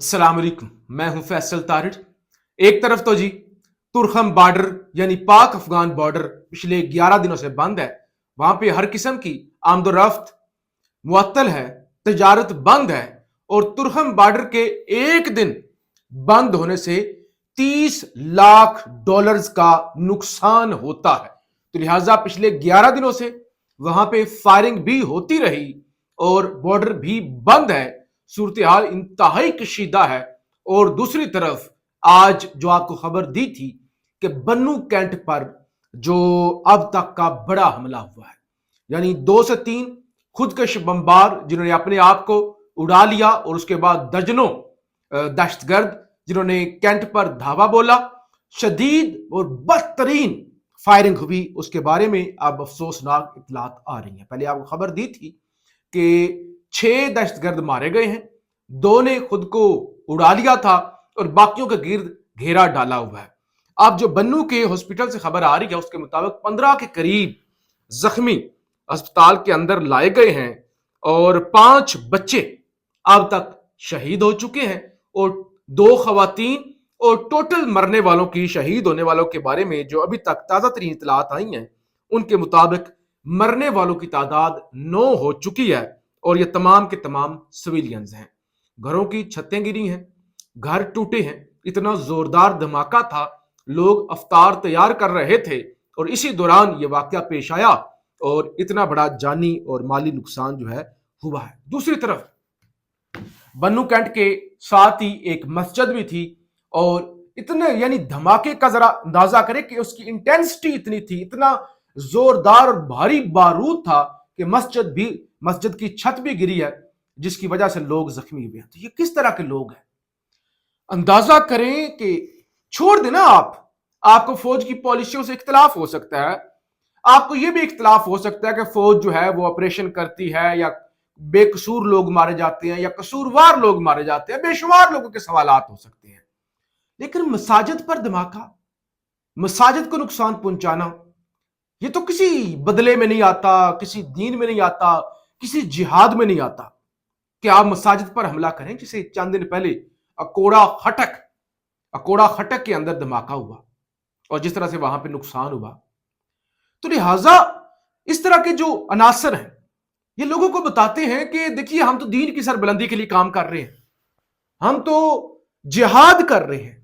अस्सलाम वालेकुम। मैं हूं फैसल तारिड़। एक तरफ तो जी तुरखम बॉर्डर यानी पाक अफगान बॉर्डर पिछले 11 दिनों से बंद है। वहां पे हर किस्म की आमदोरफ्त मुअत्तल है, तजारत बंद है और तुरखम बॉर्डर के एक दिन बंद होने से 30 लाख डॉलर्स का नुकसान होता है। तो लिहाजा पिछले 11 दिनों से वहां पे फायरिंग भी होती रही और बॉर्डर भी बंद है। सूरत हाल इंतहाई कशीदा है। और दूसरी तरफ आज जो आपको खबर दी थी कि बन्नू कैंट पर जो अब तक का बड़ा हमला हुआ है, यानी 2 से 3 खुदकश बमबार जिन्होंने अपने आप को उड़ा लिया और उसके बाद दर्जनों दहशतगर्द जिन्होंने कैंट पर धावा बोला। शदीद और बदतरीन फायरिंग हुई, उसके बारे में अब अफसोसनाक इतलात आ रही हैं। पहले आपको खबर दी थी कि 6 दहशतगर्द मारे गए हैं, 2 ने खुद को उड़ा लिया था और बाकियों के गिर्द घेरा डाला हुआ है। अब जो बन्नू के हॉस्पिटल से खबर आ रही है उसके मुताबिक 15 के करीब जख्मी अस्पताल के अंदर लाए गए हैं और 5 बच्चे अब तक शहीद हो चुके हैं और 2 खवातीन और टोटल मरने वालों की, शहीद होने वालों के बारे में जो अभी तक ताजा तरीन इतलात आई हैं उनके मुताबिक मरने वालों की तादाद 9 हो चुकी है और ये तमाम के तमाम सिविलियंस हैं। घरों की छतें गिरी हैं, घर टूटे हैं। इतना जोरदार धमाका था, लोग अफ्तार तैयार कर रहे थे और इसी दौरान ये वाकया पेश आया और इतना बड़ा जानी और माली नुकसान जो है हुआ है। दूसरी तरफ बन्नू कैंट के साथ ही एक मस्जिद भी थी और इतने यानी धमाके का जरा अंदाजा करें कि उसकी इंटेंसिटी इतनी थी, इतना जोरदार और भारी बारूद था कि मस्जिद की छत भी गिरी है, जिसकी वजह से लोग जख्मी हुए हैं। तो ये किस तरह के लोग हैं, अंदाजा करें कि छोड़ देना आपको फौज की पॉलिसियों से इख्तलाफ हो सकता है, आपको यह भी इख्तलाफ हो सकता है कि फौज जो है वो ऑपरेशन करती है या बेकसूर लोग मारे जाते हैं या कसूरवार लोग मारे जाते हैं, बेशुमार लोगों के सवालात हो सकते हैं। लेकिन मसाजिद पर धमाका, मसाजिद को नुकसान पहुंचाना, ये तो किसी बदले में नहीं आता, किसी दीन में नहीं आता, किसी जिहाद में नहीं आता कि आप मसाजिद पर हमला करें। जिसे चंद दिन पहले अकोड़ा खटक के अंदर धमाका हुआ और जिस तरह से वहां पे नुकसान हुआ। तो लिहाजा इस तरह के जो अनासर हैं ये लोगों को बताते हैं कि देखिए, हम तो दीन की सरबुलंदी के लिए काम कर रहे हैं, हम तो जिहाद कर रहे हैं,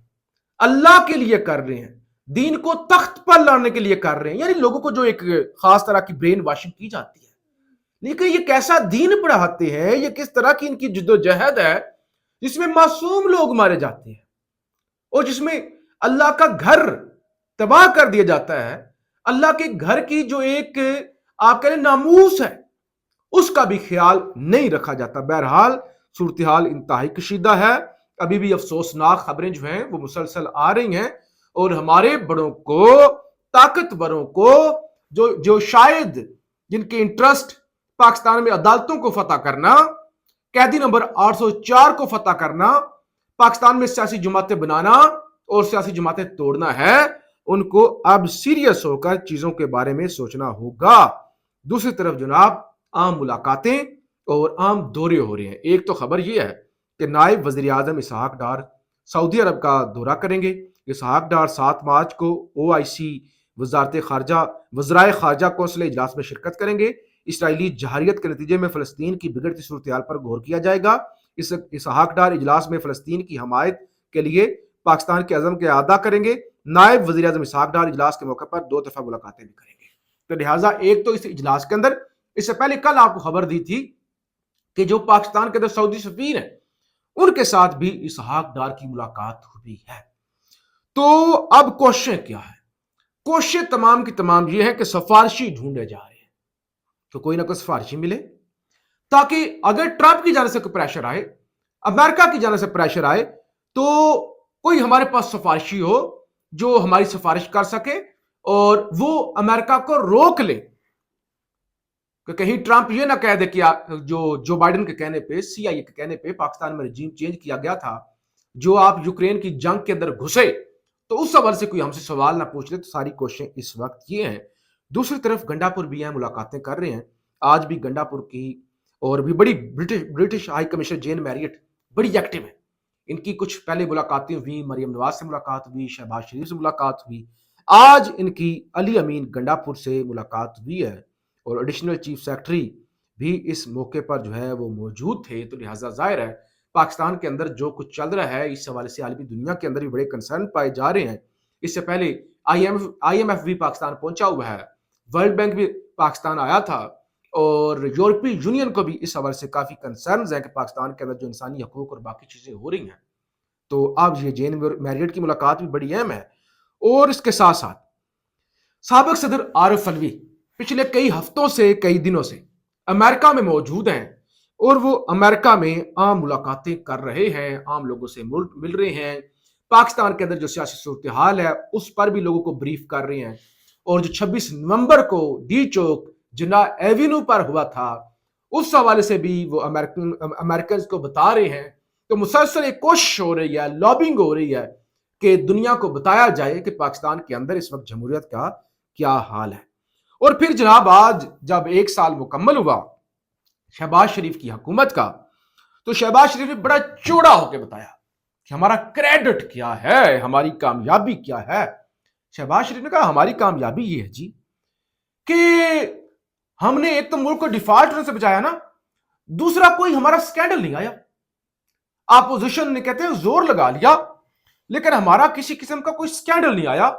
अल्लाह के लिए कर रहे हैं, दीन को तख्त पर लाने के लिए कर रहे हैं। यानी लोगों को जो एक खास तरह की ब्रेन वॉशिंग की जाती है। लेकिन ये कैसा दीन पढ़ाते हैं, ये किस तरह की इनकी जद्दोजहद है जिसमें मासूम लोग मारे जाते हैं और जिसमें अल्लाह का घर तबाह कर दिया जाता है। अल्लाह के घर की जो एक आप कह रहे नामूस है उसका भी ख्याल नहीं रखा जाता। बहरहाल सूरत हाल इंतहाई कशीदा है। अभी भी अफसोसनाक खबरें जो हैं वो मुसलसल आ रही हैं और हमारे बड़ों को, ताकतवरों को, जो शायद जिनके इंटरेस्ट पाकिस्तान में अदालतों को फतह करना, कैदी नंबर 804 को फतह करना, पाकिस्तान में सियासी जमातें बनाना और सियासी जमातें तोड़ना है, उनको अब सीरियस होकर चीजों के बारे में सोचना होगा। दूसरी तरफ जनाब आम मुलाकातें और आम दौरे हो रहे हैं। एक तो खबर यह है कि नायब वजीर आजम इसहाक डार सऊदी अरब का दौरा करेंगे। इसहाक डार 7 मार्च को OIC वज़राए खारजा कौंसिल इजलास में शिरकत करेंगे। इसराइली जहारियत के नतीजे में फलस्तीन की बिगड़ती सूरत हाल पर गौर किया जाएगा। इस इसहाक डार इजलास में फलस्तीन की हमायत के लिए पाकिस्तान के अज़म के अदा करेंगे। नायब वज़ीर आज़म इसहाक डार इजलास के मौके पर 2 तरफा मुलाकातें भी करेंगे। तो लिहाजा एक तो इस इजलास के अंदर, इससे पहले कल आपको खबर दी थी कि जो पाकिस्तान के अंदर सऊदी सफीर है उनके साथ भी इसहाक डार की मुलाकात हुई है। तो अब क्वेश्चन क्या है? क्वेश्चन तमाम की तमाम ये है कि सिफारिशी ढूंढे जा रहे हैं तो कोई ना कोई सिफारिशी मिले, ताकि अगर ट्रंप की जाने से कोई प्रेशर आए, अमेरिका की जाने से प्रेशर आए, तो कोई हमारे पास सिफारिशी हो जो हमारी सिफारिश कर सके और वो अमेरिका को रोक ले कि कहीं ट्रंप ये ना कह दे कि जो बाइडेन के कहने पे, CIA के कहने पे पाकिस्तान में रजीम चेंज किया गया था, जो आप यूक्रेन की जंग के अंदर घुसे, तो उस सवाल से कोई हमसे सवाल ना पूछ ले। तो सारी क्वेश्चन इस वक्त ये हैं। दूसरी तरफ गंडापुर भी यहाँ मुलाकातें कर रहे हैं। आज भी गंडापुर की और भी बड़ी ब्रिटिश हाई कमिश्नर जेन मैरियट बड़ी एक्टिव है। ان کی کچھ پہلے ملاقاتیں ہوئی، مریم نواز سے ملاقات ہوئی، شہباز شریف سے ملاقات ہوئی، آج ان کی علی امین گنڈا پور سے ملاقات ہوئی ہے، اور ایڈیشنل چیف سیکرٹری بھی اس موقع پر جو ہے وہ موجود تھے، تو لہٰذا ظاہر ہے پاکستان کے اندر جو کچھ چل رہا ہے اس حوالے سے عالمی دنیا کے اندر بھی بڑے کنسرن پائے جا رہے ہیں۔ اس سے پہلے آئی ایم ایف بھی پاکستان پہنچا ہوا ہے، ورلڈ بینک بھی پاکستان آیا تھا، اور یورپی یونین کو بھی اس حوالے سے کافی کنسرنز ہیں کہ پاکستان کے اندر جو انسانی حقوق اور باقی چیزیں ہو رہی ہیں۔ تو اب یہ جین میریٹ کی ملاقات بھی بڑی اہم ہے، اور اس کے ساتھ ساتھ سابق صدر عارف الوی پچھلے کئی ہفتوں سے کئی دنوں سے امریکہ میں موجود ہیں، اور وہ امریکہ میں عام ملاقاتیں کر رہے ہیں، عام لوگوں سے مل رہے ہیں، پاکستان کے اندر جو سیاسی صورتحال ہے اس پر بھی لوگوں کو بریف کر رہے ہیں، اور جو 26 نومبر کو ڈی چوک جنا ایوینیو پر ہوا تھا اس حوالے سے بھی وہ امریکنز کو بتا رہے ہیں۔ تو مسلسل ایک کوشش ہو رہی ہے، لابنگ ہو رہی ہے کہ دنیا کو بتایا جائے کہ پاکستان کے اندر اس وقت جمہوریت کا کیا حال ہے۔ اور پھر جناب آج جب 1 سال مکمل ہوا شہباز شریف کی حکومت کا، تو شہباز شریف نے بڑا چوڑا ہو کے بتایا کہ ہمارا کریڈٹ کیا ہے، ہماری کامیابی کیا ہے۔ شہباز شریف نے کہا ہماری کامیابی یہ ہے جی کہ ہم نے ایک تو ملک کو ڈیفالٹ ہونے سے بچایا نا، دوسرا کوئی ہمارا سکینڈل نہیں آیا، اپوزیشن نے کہتے ہیں زور لگا لیا لیکن ہمارا کسی قسم کا کوئی سکینڈل نہیں آیا،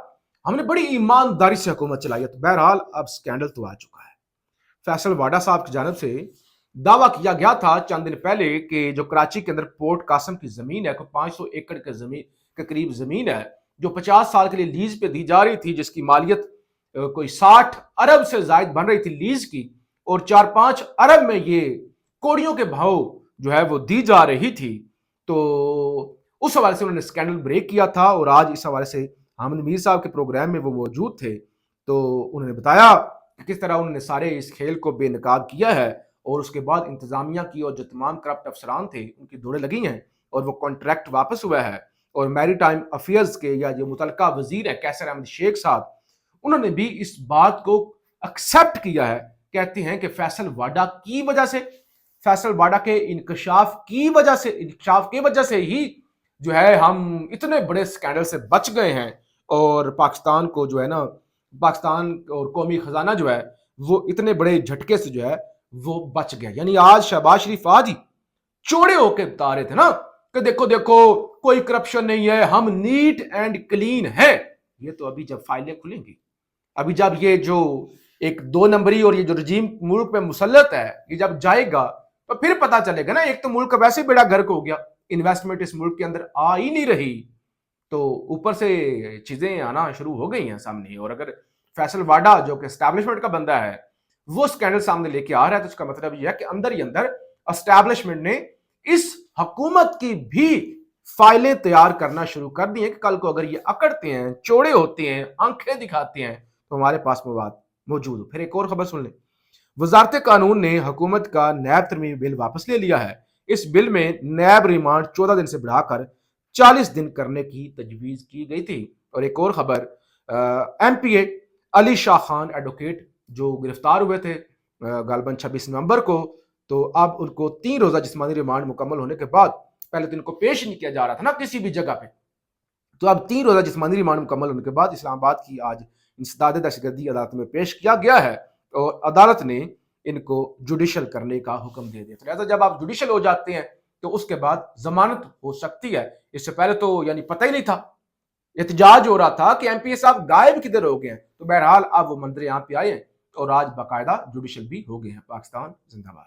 ہم نے بڑی ایمانداری سے حکومت چلائی ہے۔ تو بہرحال اب سکینڈل تو آ چکا ہے۔ فیصل واڈا صاحب کی جانب سے دعویٰ کیا گیا تھا چند دن پہلے کہ جو کراچی کے اندر پورٹ قاسم کی زمین ہے، 500 ایکڑ کے قریب زمین ہے جو 50 سال کے لیے لیز پہ دی جا رہی تھی، جس کی مالیت کوئی 60 ارب سے زائد بن رہی تھی لیز کی، اور 4-5 ارب میں یہ کوڑیوں کے بھاؤ جو ہے وہ دی جا رہی تھی۔ تو اس حوالے سے انہوں نے سکینڈل بریک کیا تھا، اور آج اس حوالے سے حامد میر صاحب کے پروگرام میں وہ موجود تھے، تو انہوں نے بتایا کہ کس طرح انہوں نے سارے اس کھیل کو بے نقاب کیا ہے، اور اس کے بعد انتظامیہ کی اور جو تمام کرپٹ افسران تھے ان کی دوڑیں لگی ہیں، اور وہ کانٹریکٹ واپس ہوا ہے، اور میری ٹائم افیئرز کے یا جو متعلقہ وزیر ہے کیسر احمد شیخ صاحب، انہوں نے بھی اس بات کو ایکسیپٹ کیا ہے، کہتے ہیں کہ فیصل واڈا کی وجہ سے، فیصل واڈا کے انکشاف کی وجہ سے ہی جو ہے ہم اتنے بڑے سکینڈل سے بچ گئے ہیں، اور پاکستان کو جو ہے نا، پاکستان اور قومی خزانہ جو ہے وہ اتنے بڑے جھٹکے سے جو ہے وہ بچ گیا۔ یعنی آج شہباز شریف آج ہی چوڑے ہو کے بتا رہے تھے نا کہ دیکھو کوئی کرپشن نہیں ہے، ہم نیٹ اینڈ کلین ہے۔ یہ تو ابھی جب فائلیں کھلیں گی، ابھی جب یہ جو ایک 2 نمبری اور یہ جو رجیم ملک پہ مسلط ہے یہ جب جائے گا تو پھر پتا چلے گا نا۔ ایک تو ملک کا ویسے بیڑا گرک ہو گیا، انویسٹمنٹ اس ملک کے اندر آ ہی نہیں رہی، تو اوپر سے چیزیں آنا شروع ہو گئی ہیں سامنے۔ اور اگر فیصل واڈا جو کہ اسٹیبلشمنٹ کا بندہ ہے وہ سکینڈل سامنے لے کے آ رہا ہے، تو اس کا مطلب یہ ہے کہ اندر ہی اندر اسٹیبلشمنٹ نے اس حکومت کی بھی فائلیں تیار کرنا شروع کر دی ہیں کہ کل کو اگر یہ اکڑتے ہیں، چوڑے ہوتے ہیں، آنکھیں دکھاتے ہیں تو ہمارے پاس مواد موجود ہو۔ پھر ایک اور خبر سن لیں، وزارت قانون نے حکومت کا نیب ترمیمی بل واپس لے لیا ہے۔ اس بل میں نیب ریمانڈ 14 دن سے بڑھا کر 40 دن کرنے کی تجویز کی گئی تھی۔ اور ایک اور خبر، ایم پی اے علی شاہ خان ایڈوکیٹ جو گرفتار ہوئے تھے غالباً 26 نومبر کو، تو اب ان کو 3 روزہ جسمانی ریمانڈ مکمل ہونے کے بعد، پہلے تو ان کو پیش نہیں کیا جا رہا تھا نا کسی بھی جگہ پہ، تو اب 3 روزہ جسمانی ریمانڈ مکمل ہونے کے بعد اسلام آباد کی آج انسداد دہشت گردی عدالت میں پیش کیا گیا ہے، اور عدالت نے ان کو جوڈیشل کرنے کا حکم دے دیا۔ تو لہٰذا جب آپ جوڈیشل ہو جاتے ہیں تو اس کے بعد ضمانت ہو سکتی ہے۔ اس سے پہلے تو یعنی پتہ ہی نہیں تھا، احتجاج ہو رہا تھا کہ ایم پی اے صاحب غائب کدھر ہو گئے ہیں، تو بہرحال اب وہ منظر یہاں پہ آئے ہیں اور آج باقاعدہ جوڈیشل بھی ہو گئے ہیں۔ پاکستان زندہ باد۔